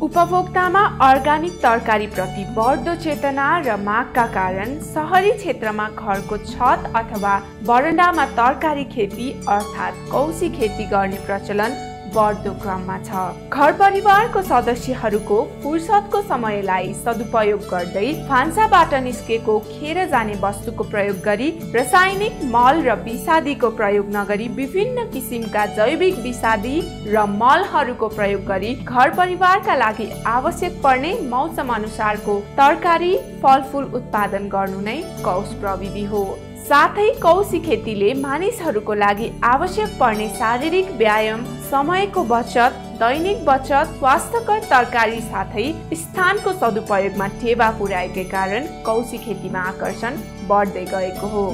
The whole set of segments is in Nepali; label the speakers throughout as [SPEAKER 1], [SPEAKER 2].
[SPEAKER 1] उपभोक्तामा अर्गानिक तरकारी प्रति बढ्दो चेतना र मागका कारण सहरी क्षेत्रमा घरको छत अथवा बरन्डामा तरकारी खेती अर्थात् कौशी खेती गर्ने प्रचलन बढ्दो क्रममा छ। घर परिवारको सदस्यहरूको फुर्सदको समयलाई सदुपयोग गर्दै भान्साबाट निस्केको खेर जाने वस्तुको प्रयोग गरी रासायनिक मल र विषादीको प्रयोग नगरी विभिन्न किसिमका जैविक विषादी र मलहरूको प्रयोग गरी घर परिवारका लागि आवश्यक पर्ने मौसम अनुसारको तरकारी फलफुल उत्पादन गर्नु नै कौश प्रविधि हो। साथै कौशी खेतीले मानिसहरूको लागि आवश्यक पर्ने शारीरिक व्यायाम, समयको बचत, दैनिक बचत, स्वास्थ्यकर तरकारी साथै स्थानको सदुपयोगमा टेवा पुर्याएकै कारण कौशी खेतीमा आकर्षण बढ्दै गएको हो।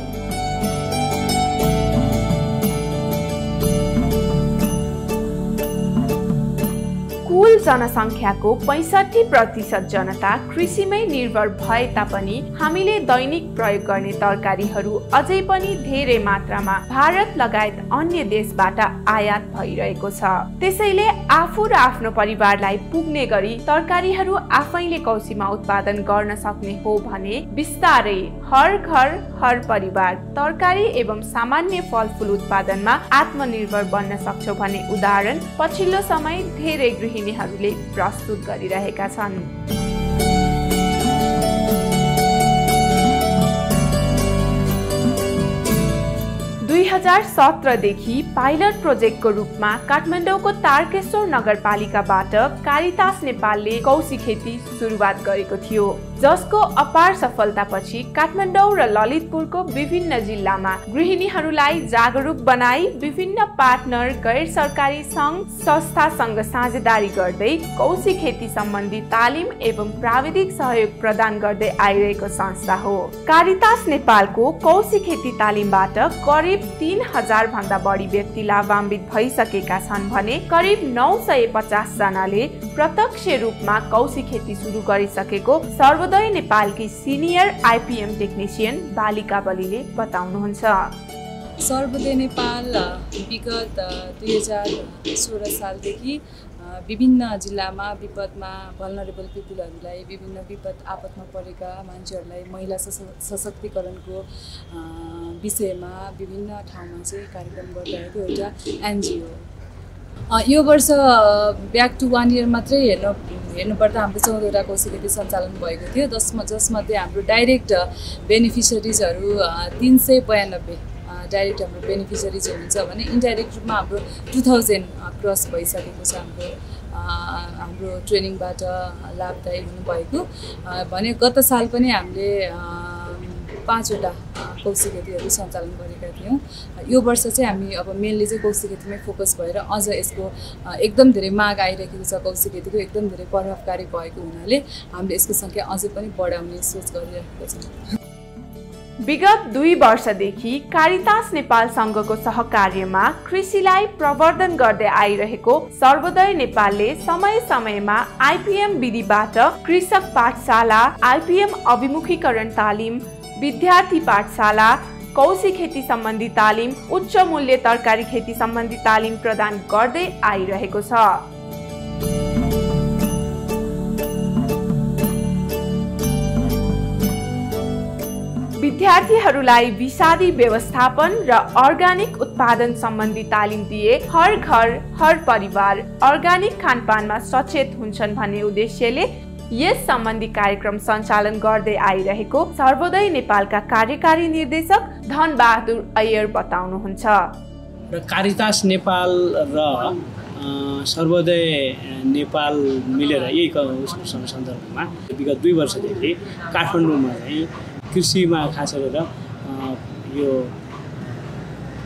[SPEAKER 1] कुल जनसङ्ख्याको 65% जनता कृषिमै निर्भर भए तापनि हामीले दैनिक प्रयोग गर्ने तरकारीहरू अझै पनि धेरै मात्रामा भारत लगायत अन्य देशबाट आयात भइरहेको छ। त्यसैले आफू र आफ्नो परिवारलाई पुग्ने गरी तरकारीहरू आफैले कौशीमा उत्पादन गर्न सक्ने हो भने बिस्तारै हर घर हर परिवार तरकारी एवं सामान्य फलफुल उत्पादनमा आत्मनिर्भर बन्न सक्छौं भन्ने उदाहरण पछिल्लो समय धेरै गृहिणीहरूले प्रस्तुत गरिरहेका छन्। 2017 देखि पाइलट प्रोजेक्टको रूपमा काठमाडौँको तारकेश्वर नगरपालिकाबाट कारितास नेपालले कौशी खेती सुरुवात गरेको थियो, जसको अपार सफलतापछि काठमाडौँ र ललितपुरको विभिन्न जिल्लामा गृहिणीहरूलाई जागरुक बनाई विभिन्न पार्टनर गैर सरकारी सङ्घ संस्थासँग साझेदारी गर्दै कौशी खेती सम्बन्धी तालिम एवं प्राविधिक सहयोग प्रदान गर्दै आइरहेको संस्था हो। कारितास नेपालको कौशी खेती तालिमबाट करिब 3000 भन्दा बढी व्यक्ति लाभान्वित भइसकेका छन् भने करिब 950 जनाले प्रत्यक्ष रूपमा कौशी खेती सुरु गरिसकेको सर्वोदय नेपालकी सिनियर आइपिएम टेक्निसियन बालिका बलिले बताउनुहुन्छ।
[SPEAKER 2] सर्वोदय नेपाल विगत 2016 सालदेखि विभिन्न जिल्लामा विपदमा भल्नरेबल पिपुलहरूलाई, विभिन्न विपद आपतमा परेका मान्छेहरूलाई महिला सशक्तिकरणको विषयमा विभिन्न ठाउँमा चाहिँ कार्यक्रम गरिरहेको एउटा एनजिओ। यो वर्ष ब्याक टु 1 इयर मात्रै हेर्नुपर्दा हाम्रो 14वटा कौशी खेती सञ्चालन भएको थियो, जसमध्ये हाम्रो डाइरेक्ट बेनिफिसियरिजहरू 392 डाइरेक्ट हाम्रो बेनिफिसियरिज हुनुहुन्छ भने इन्डाइरेक्ट रूपमा हाम्रो 2000 क्रस भइसकेको छ। हाम्रो ट्रेनिङबाट लाभदायी हुनुभएको भने गत साल पनि हामीले 5वटा कौशी खेतीहरू सञ्चालन गरेका थियौँ। यो वर्ष चाहिँ हामी अब मेनली चाहिँ कौशी खेतीमै फोकस भएर अझ यसको एकदम धेरै माग आइरहेको छ, कौशी खेतीको एकदम धेरै प्रभावकारी भएको हुनाले हामीले यसको सङ्ख्या अझै पनि बढाउने सोच गरिरहेका छौँ।
[SPEAKER 1] विगत 2 वर्षदेखि कारितास नेपाल संघको सहकार्यमा कृषिलाई प्रवर्धन गर्दै आइरहेको सर्वोदय नेपालले समय समयमा आइपिएम विधिबाट कृषक पाठशाला, आइपिएम अभिमुखीकरण तालिम, विद्यार्थी पाठशाला, कौशी खेती सम्बन्धी तालिम, उच्च मूल्य तरकारी खेती सम्बन्धी तालिम प्रदान गर्दै आइरहेको छ। विद्यार्थीहरूलाई विषादी व्यवस्थापन र अर्गानिक उत्पादन सम्बन्धी तालिम दिए हर घर हर परिवार अर्गानिक खानपानमा सचेत हुन्छन् भन्ने उद्देश्यले यस सम्बन्धी कार्यक्रम सञ्चालन गर्दै आइरहेको सर्वोदय नेपालका कार्यकारी निर्देशक धनबहादुर अय्यर बताउनुहुन्छ।
[SPEAKER 3] र कारितास नेपाल र सर्वोदय नेपाल मिलेर यही सन्दर्भमा विगत 2 वर्षदेखि काठमाडौँमा चाहिँ कृषिमा खास गरेर यो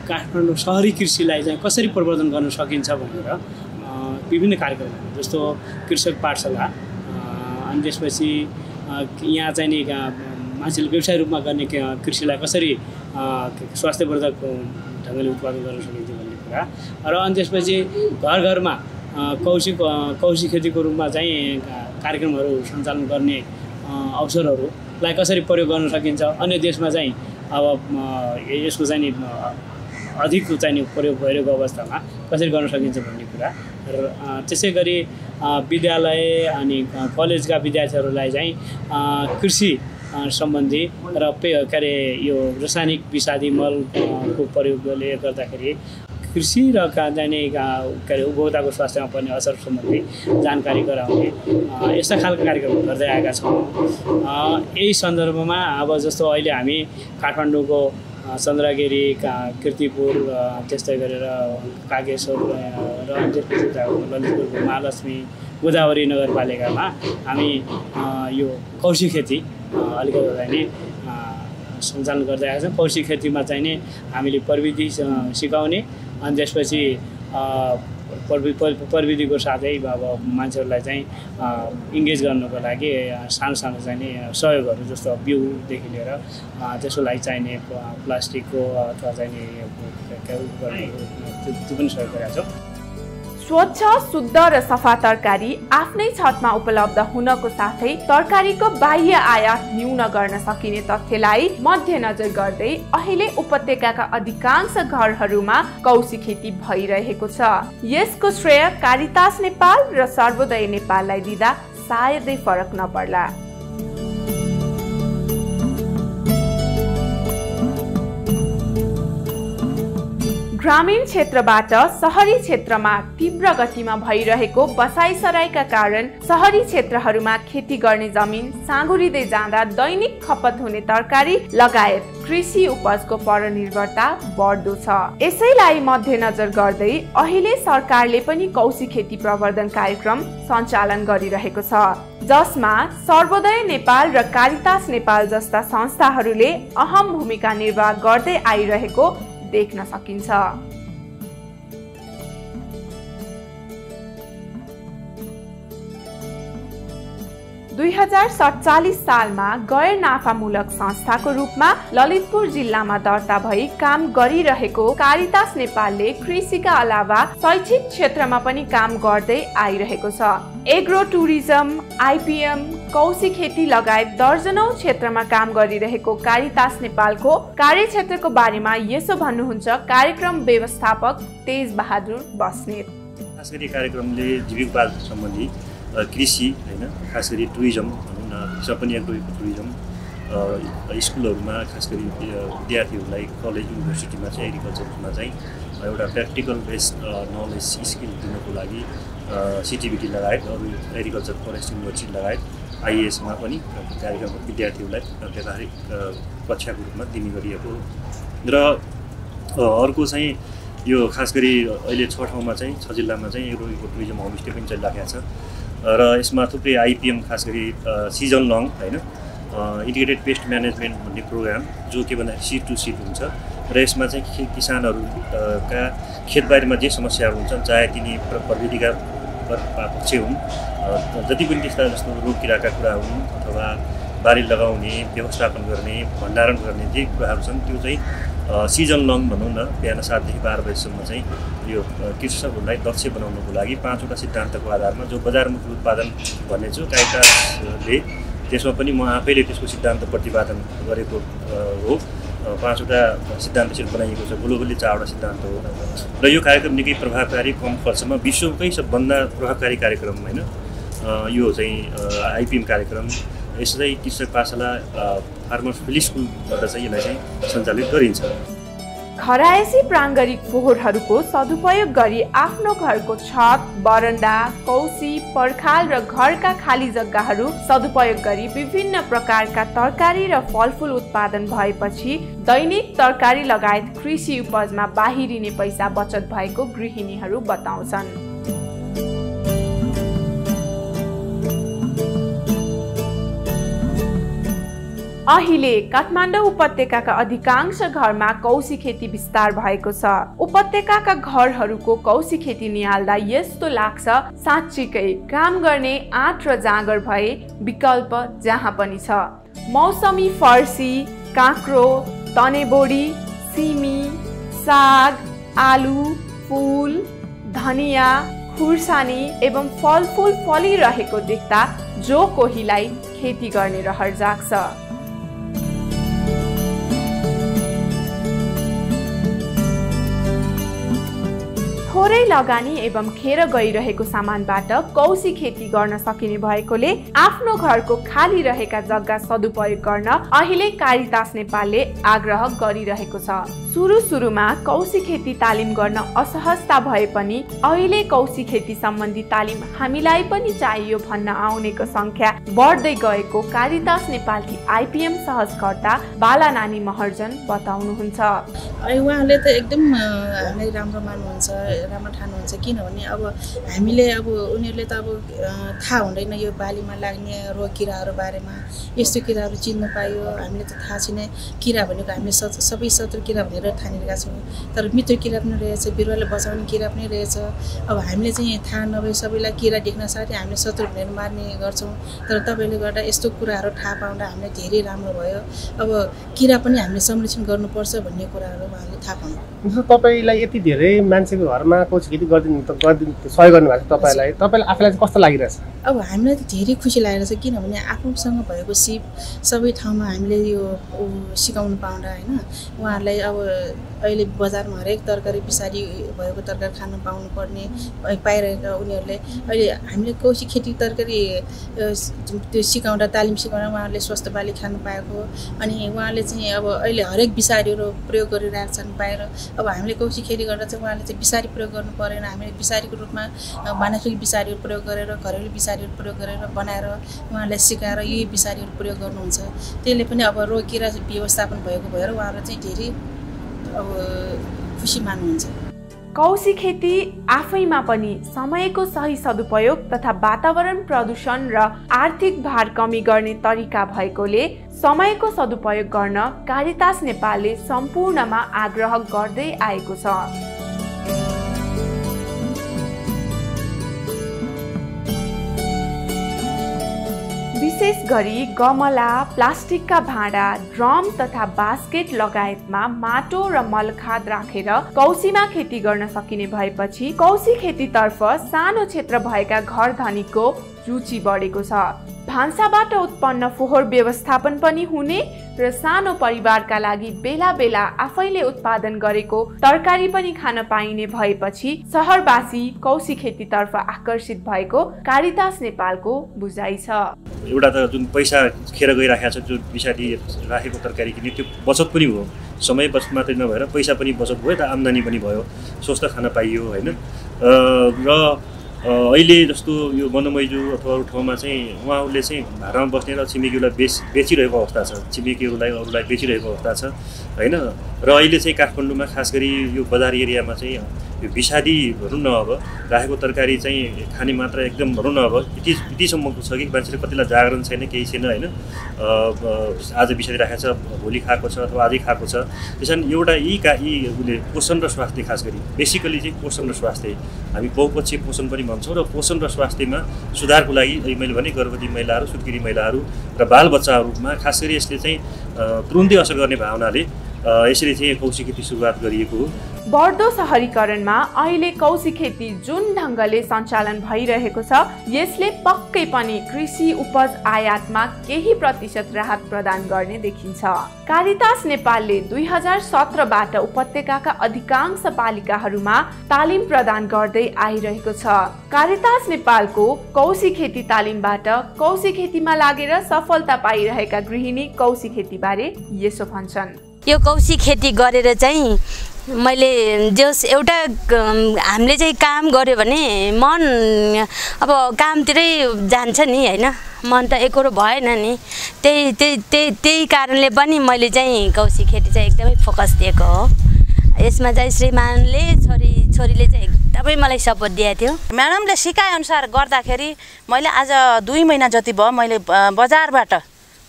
[SPEAKER 3] काठमाडौँ शहरी कृषिलाई चाहिँ कसरी प्रवर्धन गर्न सकिन्छ भनेर विभिन्न कार्यक्रमहरू जस्तो कृषक पाठशाला, अनि त्यसपछि यहाँ चाहिँ नि मान्छेले व्यवसाय रूपमा गर्ने कृषिलाई कसरी स्वास्थ्यवर्धक ढङ्गले उत्पादन गर्न सकिन्छ भन्ने कुरा, र अनि त्यसपछि घर घरमा कौशी खेतीको रूपमा चाहिँ कार्यक्रमहरू सञ्चालन गर्ने अवसरहरूलाई कसरी प्रयोग गर्न सकिन्छ। अन्य देशमा चाहिँ अब यसको चाहिँ नि अधिक चाहिने प्रयोग भइरहेको अवस्थामा कसरी गर्न सकिन्छ भन्ने कुरा र त्यसै गरी विद्यालय अनि कलेजका विद्यार्थीहरूलाई चाहिँ कृषि सम्बन्धी र के अरे यो रासायनिक विषादी मलको प्रयोगले गर्दाखेरि कृषि र चाहिने के अरे उपभोक्ताको स्वास्थ्यमा पर्ने असर सम्बन्धी जानकारी गराउने यस्ता खालका कार्यक्रमहरू गर्दै आएका छौँ। यही सन्दर्भमा अब जस्तो अहिले हामी काठमाडौँको चन्द्रगिरी कीर्तिपुर त्यस्तै गरेर कागेश्वर र त्यसपछि ललितपुरको महालक्ष्मी गोदावरी नगरपालिकामा हामी यो कौशी खेती अलिकति चाहिँ सञ्चालन गर्दै आएका छौँ। कौशी खेतीमा चाहिँ नि हामीले प्रविधि सिकाउने अनि त्यसपछि प्रविधिको साथै अब मान्छेहरूलाई चाहिँ इङ्गेज गर्नको लागि सानो सानो चाहिने सहयोगहरू जस्तो बिउदेखि लिएर त्यसको लागि चाहिने प्लास्टिकको अथवा चाहिने त्यो पनि सहयोग गरेका छौँ।
[SPEAKER 1] स्वच्छ, शुद्ध र सफा तरकारी आफ्नै छतमा उपलब्ध हुनको साथै तरकारीको बाह्य आयात न्यून गर्न सकिने तथ्यलाई मध्यनजर गर्दै अहिले उपत्यकाका अधिकांश घरहरूमा कौशी खेती भइरहेको छ। यसको श्रेय कारितास नेपाल र सर्वोदय नेपाललाई दिँदा सायदै फरक नपर्ला। ग्रामीण क्षेत्रबाट शहरी क्षेत्रमा तीव्र गतिमा भइरहेको बसाइसराईका कारण शहरी क्षेत्रहरूमा खेती गर्ने जमिन साँगुरिँदै जाँदा दैनिक खपत हुने तरकारी लगायत कृषि उपजको परनिर्भरता बढ्दो छ। यसैलाई मध्यनजर गर्दै अहिले सरकारले पनि कौशी खेती प्रवर्धन कार्यक्रम सञ्चालन गरिरहेको छ, जसमा सर्वोदय नेपाल र कारितास नेपाल जस्ता संस्थाहरूले अहम भूमिका निर्वाह गर्दै आइरहेको देख्न सकिन्छ। 2047 सालमा गैर नाफामूलक संस्थाको रूपमा ललितपुर जिल्लामा दर्ता भई काम गरिरहेको कारितास नेपालले कृषिका अलावा शैक्षिक क्षेत्रमा पनि काम गर्दै आइरहेको छ। एग्रो टुरिज्म, आइपिएम, कौशी खेती लगायत दर्जनौं क्षेत्रमा काम गरिरहेको कारितास नेपालको कार्यक्षेत्रको बारेमा यसो भन्नुहुन्छ कार्यक्रम व्यवस्थापक तेज बहादुर बस्नेत।
[SPEAKER 4] खास गरी कार्यक्रमले जीविकोपार्जन सम्बन्धी कृषि हैन, खास गरी टुरिज्म भनौँ न, पनि एग्रो टुरिज्म स्कुलहरूमा खास गरी विद्यार्थीहरूलाई कलेज युनिभर्सिटीमा चाहिँ एग्रिकल्चरमा चाहिँ एउटा प्र्याक्टिकल बेस्ड नलेज स्किल दिनको लागि सिटिबिटी लगायत अरू एग्रिकल्चर फरेस्ट युनिभर्सिटी लगायत आइएएसमा पनि कार्यक्रम विद्यार्थीहरूलाई व्यावहारिक कक्षाको रूपमा दिने गरिएको र अर्को चाहिँ यो खास गरी अहिले 6 ठाउँमा चाहिँ 6 जिल्लामा चाहिँ एग्रो टुरिज्म होमस्टे पनि चलिरहेको छ र यसमा थुप्रै आइपिएम खास गरी सिजन लङ हैन इन्टिग्रेटेड पेस्ट म्यानेजमेन्ट भन्ने प्रोग्राम जो के भन्दा सीड टु सीड हुन्छ र यसमा चाहिँ किसानहरूका खेतबारीमा जे समस्याहरू हुन्छन् चाहे तिनी प्रविधिका पक्ष हुन् जति पनि त्यस्ता जस्तो रोग किराका कुरा हुन् अथवा बारी लगाउने व्यवस्थापन गर्ने भण्डारण गर्ने जे कुराहरू छन् त्यो चाहिँ सिजन लङ भनौँ न बिहान 7 देखि 12 बजेसम्म चाहिँ यो कृषकहरूलाई दक्ष बनाउनको लागि 5 वटा सिद्धान्तको आधारमा जो बजारमुखी उत्पादन भन्ने छु कारितासले त्यसमा पनि म आफैले त्यसको सिद्धान्त प्रतिपादन गरेको हो। 5 वटा सिद्धान्तसित बनाइएको छ, ग्लोबली 4 वटा सिद्धान्त हो र यो कार्यक्रम निकै प्रभावकारी कम खर्चमा विश्वकै सबभन्दा प्रभावकारी कार्यक्रम हैन यो चाहिँ आइपिएम कार्यक्रम। यसै कृषक पाठशाला फार्मर्स फिल्ड स्कुलबाट चाहिँ यसलाई चाहिँ सञ्चालित गरिन्छ।
[SPEAKER 1] खराएसी प्राङ्गणिक फोहोरहरूको सदुपयोग गरी आफ्नो घरको छत, बरन्डा, कौशी, पर्खाल र घरका खाली जग्गाहरू सदुपयोग गरी विभिन्न प्रकारका तरकारी र फलफुल उत्पादन भएपछि दैनिक तरकारी लगायत कृषि उपजमा बाहिरिने पैसा बचत भएको गृहिणीहरू बताउँछन्। अहिले काठमाडौँ उपत्यकाका अधिकांश घरमा कौशी खेती विस्तार भएको छ। उपत्यकाका घरहरूको कौशी खेती निहाल्दा यस्तो लाग्छ साँच्चीकै काम गर्ने आँट र जाँगर भए विकल्प जहाँ पनि छ। मौसमी फर्सी, काँक्रो, तनेबोडी, सिमी, साग, आलु, फूल, धनिया, खुर्सानी एवं फलफुल फलिरहेको देख्दा जो कोहीलाई खेती गर्ने रहर जाग्छ। थोरै लगानी एवं खेर गइरहेको सामानबाट कौशी खेती गर्न सकिने भएकोले आफ्नो घरको खाली रहेका जग्गा सदुपयोग गर्न अहिले कारितास नेपालले आग्रह गरिरहेको छ। सुरुमा कौशी खेती तालिम गर्न असहजता भए पनि अहिले कौशी खेती सम्बन्धी तालिम हामीलाई पनि चाहियो भन्न आउनेको संख्या बढ्दै गएको कारितास नेपालकी आइपिएम सहजकर्ता बाला नानी महर्जन बताउनुहुन्छ।
[SPEAKER 5] उहाँले त एकदम हामीलाई राम्रो मान्नुहुन्छ, राम्रो ठान्नुहुन्छ, किनभने अब हामीले अब उनीहरूले त अब थाहा हुँदैन यो बालीमा लाग्ने रोग किराहरू बारेमा। यस्तो किराहरू चिन्नु पायो, हामीले त थाहा छैन। किरा भनेको हामीले सबै शत्रु किरा भनेर ठानिरहेका छौँ, तर मित्र किरा पनि रहेछ, बिरुवाले बचाउने किरा पनि रहेछ। अब हामीले चाहिँ थाहा नभए सबैलाई किरा देख्न साथै हामीले शत्रु भनेर मार्ने गर्छौँ, तर तपाईँले गर्दा यस्तो कुराहरू थाहा पाउँदा हामीलाई धेरै राम्रो भयो। अब किरा पनि हामीले संरक्षण गर्नुपर्छ भन्ने कुराहरू उहाँले थाहा पाउनु।
[SPEAKER 6] तपाईँलाई यति धेरै मान्छेको घरमा कौशी खेती गरिदिनु सहयोग गर्नुभएको छ तपाईँलाई आफूलाई कस्तो लागिरहेछ?
[SPEAKER 5] अब हामीलाई त धेरै खुसी लागिरहेछ, किनभने आफूसँग भएको सिप सबै ठाउँमा हामीले यो सिकाउनु पाउँदा होइन। उहाँहरूलाई अब अहिले बजारमा हरेक तरकारी पिसारी भएको तरकारी खानु पाउनुपर्ने पाइरहेका उनीहरूले अहिले हामीले कौशी खेती तरकारी त्यो सिकाउँदा तालिम सिकाउँदा उहाँहरूले स्वस्थ बाली खानु पाएको। अनि उहाँले चाहिँ अब अहिले हरेक बिसारीहरू प्रयोग गरिरहेका छन् बाहिर। अब हामीले कौशी खेती गर्दा चाहिँ उहाँले चाहिँ बिसारी प्रयोग गर्नु परेन, हामीले बिसारीको रूपमा वानस्पतिक बिसारीहरू प्रयोग गरेर घरेलु बिसारीहरू प्रयोग गरेर बनाएर उहाँलाई सिकाएर यही बिसारीहरू प्रयोग गर्नुहुन्छ। त्यसले पनि अब रोग किरा व्यवस्थापन भएको भएर उहाँहरू चाहिँ धेरै अब खुसी मान्नुहुन्छ।
[SPEAKER 1] कौशी खेती आफैमा पनि समयको सही सदुपयोग तथा वातावरण प्रदूषण र आर्थिक भार कमी गर्ने तरिका भएकोले समयको सदुपयोग गर्न कारितास नेपालले सम्पूर्णमा आग्रह गर्दै आएको छ। विशेष गरी गमला, प्लास्टिकका भाँडा, ड्रम तथा बास्केट लगायतमा माटो र मलखाद राखेर कौशीमा खेती गर्न सकिने भएपछि कौशी खेतीतर्फ सानो क्षेत्र भएका घर धनीको रुचि बढेको छ। भान्साबाट उत्पन्न फोहोर व्यवस्थापन पनि हुने र सानो परिवारका लागि बेला बेला आफैले उत्पादन गरेको तरकारी पनि खान पाइने भएपछि सहरवासी कौशी खेतीतर्फ आकर्षित भएको कारितास नेपालको बुझाइ छ।
[SPEAKER 4] एउटा त जुन पैसा खेर गइराखेको छ, जुन बिसारी राखेको तरकारी किन्ने त्यो बचत पनि हो। समय बचत मात्रै नभएर पैसा पनि बचत भयो, त आम्दानी पनि भयो, स्वस्थ खान पाइयो होइन। र अहिले जस्तो यो मनमैजु अथवा अरू ठाउँमा चाहिँ उहाँहरूले चाहिँ भाडामा बस्ने र छिमेकीहरूलाई बेचिरहेको अवस्था छ, छिमेकीहरूलाई अरूलाई बेचिरहेको अवस्था छ होइन। र अहिले चाहिँ काठमाडौँमा खास गरी यो बजार एरियामा चाहिँ यो बिसादी भनौँ न अब राखेको तरकारी चाहिँ खाने मात्रा एकदम भनौँ न अब यतिसम्मको छ कि मान्छेले कतिलाई जागरण छैन, केही छैन होइन। आज बिसादी राखेको छ, भोलि खाएको छ अथवा आजै खाएको छ। त्यसैले एउटा यी उसले पोषण र स्वास्थ्य, खास गरी बेसिकली चाहिँ पोषण र स्वास्थ्य, हामी बहुपक्षीय पोषण पनि भन्छौँ। र पोषण र स्वास्थ्यमा सुधारको लागि मैले भने गर्भवती महिलाहरू, सुत्केरी महिलाहरू र बालबच्चाहरूमा खास गरी यसले चाहिँ तुरुन्तै असर गर्ने भावनाले यसरी चाहिँ कौशी खेती सुरुवात गरिएको हो।
[SPEAKER 1] बढ्दो शहरीकरणमा अहिले कौशी खेती जुन ढङ्गले सञ्चालन भइरहेको छ यसले पक्कै पनि कृषि उपज आयातमा केही प्रतिशत राहत प्रदान गर्ने देखिन्छ। कारितास नेपालले 2017बाट उपत्यकाका अधिकांश पालिकाहरूमा तालिम प्रदान गर्दै आइरहेको छ। कारितास नेपालको कौशी खेती तालिमबाट कौशी खेतीमा लागेर सफलता पाइरहेका गृहिणी कौशी खेतीबारे यसो भन्छन्।
[SPEAKER 7] यो कौशी खेती गरेर चाहिँ मैले जस एउटा हामीले चाहिँ काम गर्यो भने मन अब कामतिरै जान्छ नि होइन, मन त एकरो भएन नि। त्यही कारणले पनि मैले चाहिँ कौशी खेती चाहिँ एकदमै फोकस दिएको हो। यसमा चाहिँ श्रीमानले छोरीले चाहिँ एकदमै मलाई सपोर्ट दिएको थियो।
[SPEAKER 8] म्याडमले सिकाएअनुसार गर्दाखेरि मैले आज 2 महिना जति भयो मैले बजारबाट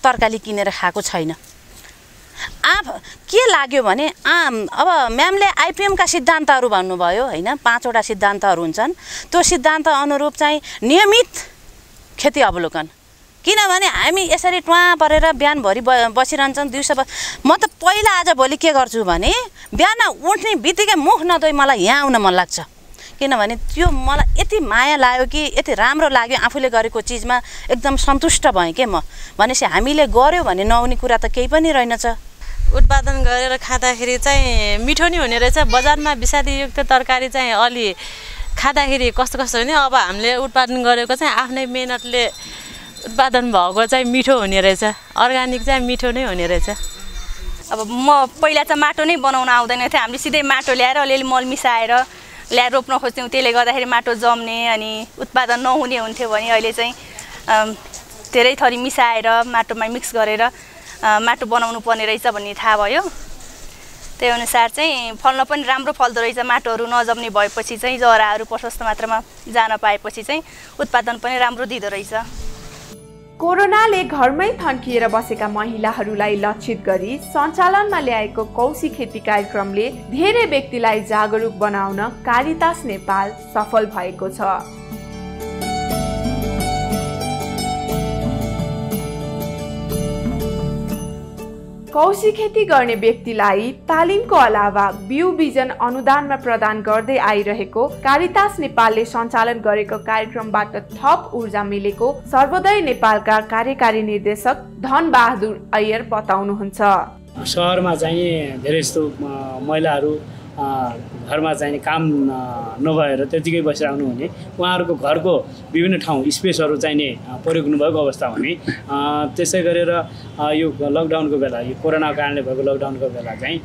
[SPEAKER 8] तरकारी किनेर खाएको छैन। के लाग्यो भने अब म्यामले आइपिएमका सिद्धान्तहरू भन्नुभयो होइन, 5वटा सिद्धान्तहरू हुन्छन्। त्यो सिद्धान्त अनुरूप चाहिँ नियमित खेती अवलोकन, किनभने हामी यसरी टुवा परेर बिहानभरि बसिरहन्छन्, दिउँसो म त पहिला आज भोलि के गर्छु भने बिहान उठ्ने बित्तिकै मुख नधोइ मलाई यहाँ आउन मन लाग्छ, किनभने त्यो मलाई यति माया लाग्यो कि यति राम्रो लाग्यो। आफूले गरेको चिजमा एकदम सन्तुष्ट भएँ के म। भनेपछि हामीले गऱ्यो भने नहुने कुरा त केही पनि रहेनछ।
[SPEAKER 9] उत्पादन गरेर खाँदाखेरि चाहिँ मिठो नि हुने रहेछ। बजारमा विषादीयुक्त तरकारी चाहिँ अलि खाँदाखेरि कस्तो कस्तो हुने, अब हामीले उत्पादन गरेको चाहिँ आफ्नै मेहनतले उत्पादन भएको चाहिँ मिठो हुने रहेछ। अर्ग्यानिक चाहिँ मिठो नै हुने रहेछ।
[SPEAKER 10] अब म पहिला चाहिँ माटो नै बनाउन आउँदैन थियो, हामीले सिधै माटो ल्याएर अलिअलि मल मिसाएर ल्याएर रोप्न खोज्थ्यौँ, त्यसले गर्दाखेरि माटो जम्ने अनि उत्पादन नहुने हुन्थ्यो भने अहिले चाहिँ धेरै थरी मिसाएर माटोमा मिक्स गरेर माटो बनाउनु पर्ने रहेछ भन्ने थाहा भयो। त्यही अनुसार चाहिँ फल्न पनि राम्रो फल्दो रहेछ। माटोहरू नजम्ने भएपछि चाहिँ जराहरू प्रशस्त मात्रामा जान पाएपछि चाहिँ उत्पादन पनि राम्रो दिँदो रहेछ।
[SPEAKER 1] कोरोनाले घरमै थन्किएर बसेका महिलाहरूलाई लक्षित गरी सञ्चालनमा ल्याएको कौशी खेती कार्यक्रमले धेरै व्यक्तिलाई जागरुक बनाउन कारितास नेपाल सफल भएको छ। कौशी खेती गर्ने व्यक्तिलाई तालिमको अलावा बिउ बिजन अनुदानमा प्रदान गर्दै आइरहेको कारितास नेपालले सञ्चालन गरेको कार्यक्रमबाट थप ऊर्जा मिलेको सर्वोदय नेपालका कार्यकारी निर्देशक धनबहादुर अय्यर बताउनुहुन्छ।
[SPEAKER 3] सहरमा चाहिँ धेरै जस्तो महिलाहरू घरमा चाहिँ काम नभएर त्यतिकै बसिरहनु हुने, उहाँहरूको घरको विभिन्न ठाउँ स्पेसहरू चाहिने प्रयोग हुनुभएको अवस्था हुने। त्यसै गरेर यो लकडाउनको बेला, यो कोरोनाको कारणले भएको लकडाउनको बेला चाहिँ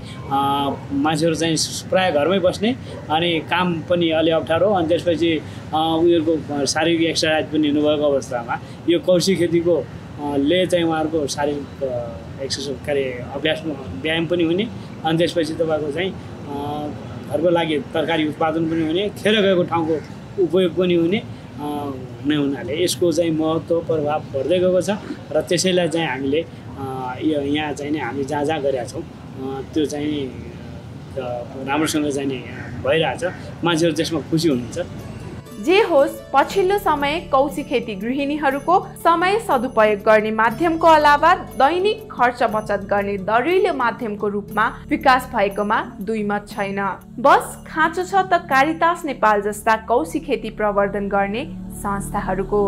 [SPEAKER 3] मान्छेहरू चाहिँ प्रायः घरमै बस्ने अनि काम पनि अलि अप्ठ्यारो, अनि त्यसपछि उनीहरूको शारीरिक एक्सर्साइज पनि हुनुभएको अवस्थामा यो कौशी खेतीको ले चाहिँ उहाँहरूको शारीरिक एक्सर्साइज के अरे अभ्यास व्यायाम पनि हुने, अनि त्यसपछि तपाईँको चाहिँ घरको लागि तरकारी उत्पादन पनि हुने, खेर गएको ठाउँको उपयोग पनि हुने हुनाले यसको चाहिँ महत्त्व प्रभाव बढ्दै गएको छ। र त्यसैलाई चाहिँ हामीले यहाँ चाहिँ नि हामी जहाँ जहाँ गरेका छौँ त्यो चाहिँ राम्रोसँग चाहिँ नि भइरहेछ, मान्छेहरू त्यसमा खुसी हुनुहुन्छ।
[SPEAKER 1] जे होस्, पछिल्लो समय कौशी खेती गृहिणीहरूको समय सदुपयोग गर्ने माध्यमको अलावा दैनिक खर्च बचत गर्ने दरिलो माध्यमको रूपमा विकास भएकोमा दुई मत छैन। बस खाँचो छ त कारितास नेपाल जस्ता कौशी खेती प्रवर्धन गर्ने संस्थाहरूको।